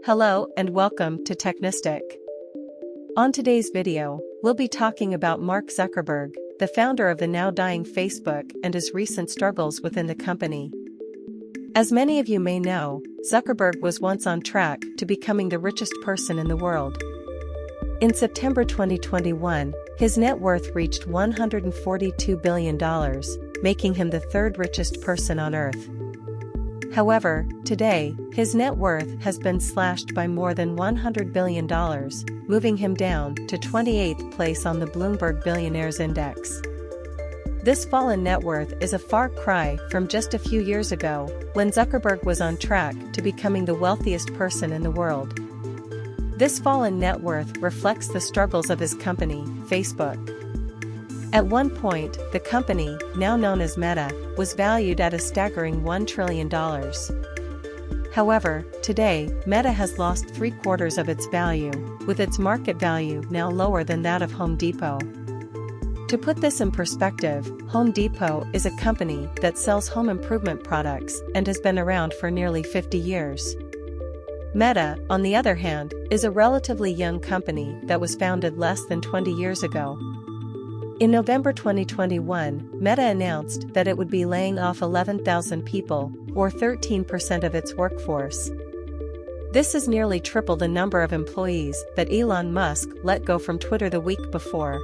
Hello and welcome to Technistic. On today's video, we'll be talking about Mark Zuckerberg, the founder of the now dying Facebook, and his recent struggles within the company. As many of you may know, Zuckerberg was once on track to becoming the richest person in the world. In September 2021, his net worth reached $142 billion, making him the third richest person on Earth. However, today, his net worth has been slashed by more than $100 billion, moving him down to 28th place on the Bloomberg Billionaires Index. This fall in net worth is a far cry from just a few years ago, when Zuckerberg was on track to becoming the wealthiest person in the world. This fall in net worth reflects the struggles of his company, Facebook. At one point, the company, now known as Meta, was valued at a staggering $1 trillion. However, today, Meta has lost three-quarters of its value, with its market value now lower than that of Home Depot. To put this in perspective, Home Depot is a company that sells home improvement products and has been around for nearly 50 years. Meta, on the other hand, is a relatively young company that was founded less than 20 years ago. In November 2021, Meta announced that it would be laying off 11,000 people, or 13% of its workforce. This is nearly triple the number of employees that Elon Musk let go from Twitter the week before.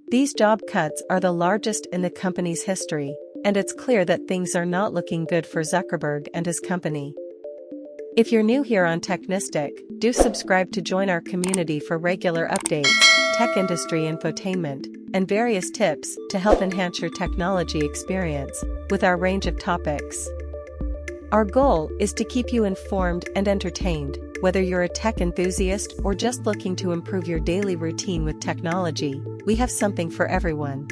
These job cuts are the largest in the company's history, and it's clear that things are not looking good for Zuckerberg and his company. If you're new here on Technistic, do subscribe to join our community for regular updates, tech industry infotainment, and various tips to help enhance your technology experience with our range of topics. Our goal is to keep you informed and entertained, whether you're a tech enthusiast or just looking to improve your daily routine with technology. We have something for everyone.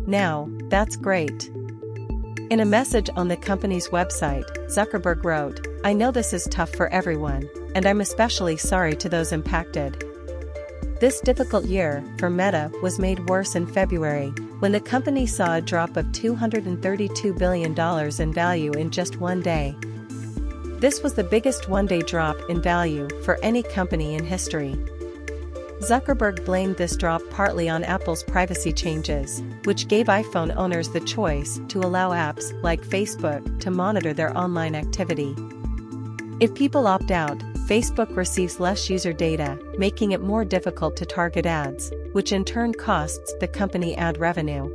Now, that's great. In a message on the company's website, Zuckerberg wrote, "I know this is tough for everyone, and I'm especially sorry to those impacted." This difficult year for Meta was made worse in February, when the company saw a drop of $232 billion in value in just one day. This was the biggest one-day drop in value for any company in history. Zuckerberg blamed this drop partly on Apple's privacy changes, which gave iPhone owners the choice to allow apps like Facebook to monitor their online activity. If people opt out, Facebook receives less user data, making it more difficult to target ads, which in turn costs the company ad revenue.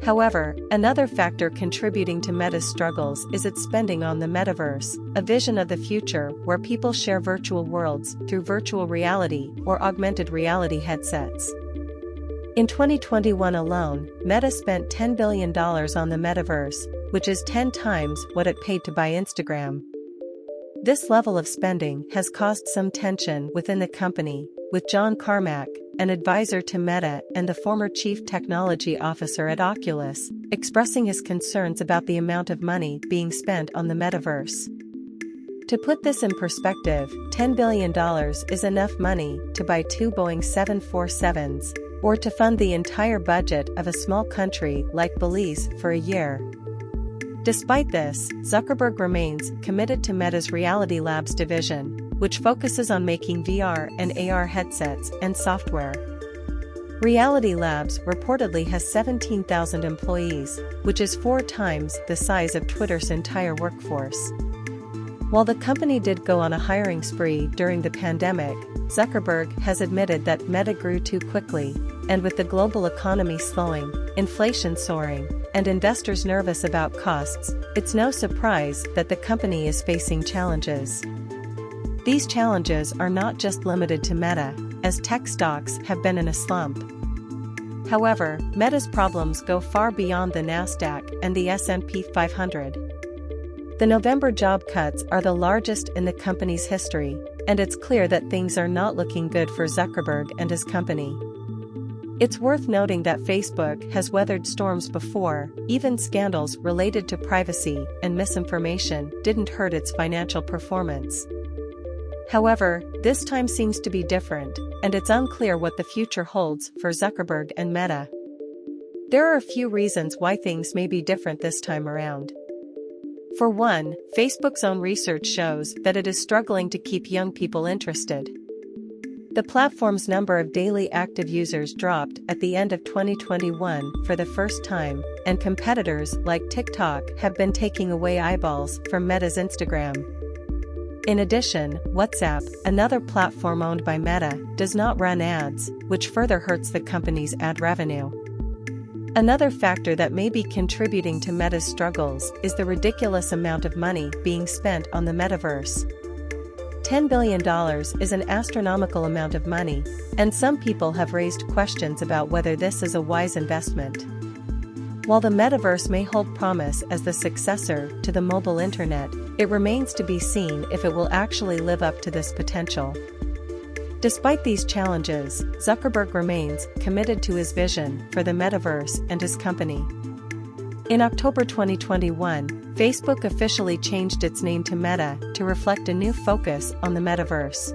However, another factor contributing to Meta's struggles is its spending on the metaverse, a vision of the future where people share virtual worlds through virtual reality or augmented reality headsets. In 2021 alone, Meta spent $10 billion on the metaverse, which is 10 times what it paid to buy Instagram. This level of spending has caused some tension within the company, with John Carmack, an advisor to Meta and the former chief technology officer at Oculus, expressing his concerns about the amount of money being spent on the metaverse. To put this in perspective, $10 billion is enough money to buy 2 Boeing 747s, or to fund the entire budget of a small country like Belize for a year. Despite this, Zuckerberg remains committed to Meta's Reality Labs division, which focuses on making VR and AR headsets and software. Reality Labs reportedly has 17,000 employees, which is 4 times the size of Twitter's entire workforce. While the company did go on a hiring spree during the pandemic, Zuckerberg has admitted that Meta grew too quickly, and with the global economy slowing, inflation soaring, and investors nervous about costs, it's no surprise that the company is facing challenges. These challenges are not just limited to Meta, as tech stocks have been in a slump. However, Meta's problems go far beyond the Nasdaq and the S&P 500. The November job cuts are the largest in the company's history, and it's clear that things are not looking good for Zuckerberg and his company. It's worth noting that Facebook has weathered storms before. Even scandals related to privacy and misinformation didn't hurt its financial performance. However, this time seems to be different, and it's unclear what the future holds for Zuckerberg and Meta. There are a few reasons why things may be different this time around. For one, Facebook's own research shows that it is struggling to keep young people interested. The platform's number of daily active users dropped at the end of 2021 for the first time, and competitors like TikTok have been taking away eyeballs from Meta's Instagram. In addition, WhatsApp, another platform owned by Meta, does not run ads, which further hurts the company's ad revenue. Another factor that may be contributing to Meta's struggles is the ridiculous amount of money being spent on the metaverse. $10 billion is an astronomical amount of money, and some people have raised questions about whether this is a wise investment. While the metaverse may hold promise as the successor to the mobile internet, it remains to be seen if it will actually live up to this potential. Despite these challenges, Zuckerberg remains committed to his vision for the metaverse and his company. In October 2021, Facebook officially changed its name to Meta to reflect a new focus on the metaverse.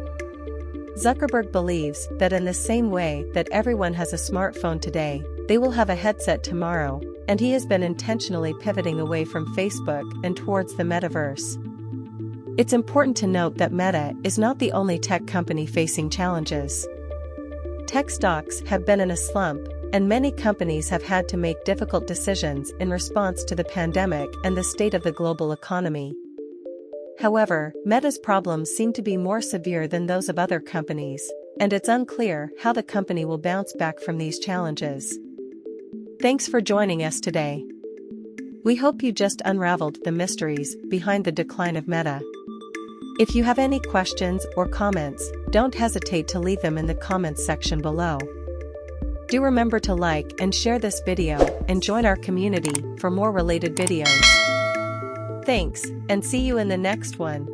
Zuckerberg believes that in the same way that everyone has a smartphone today, they will have a headset tomorrow, and he has been intentionally pivoting away from Facebook and towards the metaverse. It's important to note that Meta is not the only tech company facing challenges. Tech stocks have been in a slump, and many companies have had to make difficult decisions in response to the pandemic and the state of the global economy. However, Meta's problems seem to be more severe than those of other companies, and it's unclear how the company will bounce back from these challenges. Thanks for joining us today. We hope you just unraveled the mysteries behind the decline of Meta. If you have any questions or comments, don't hesitate to leave them in the comments section below. Do remember to like and share this video and join our community for more related videos. Thanks, and see you in the next one.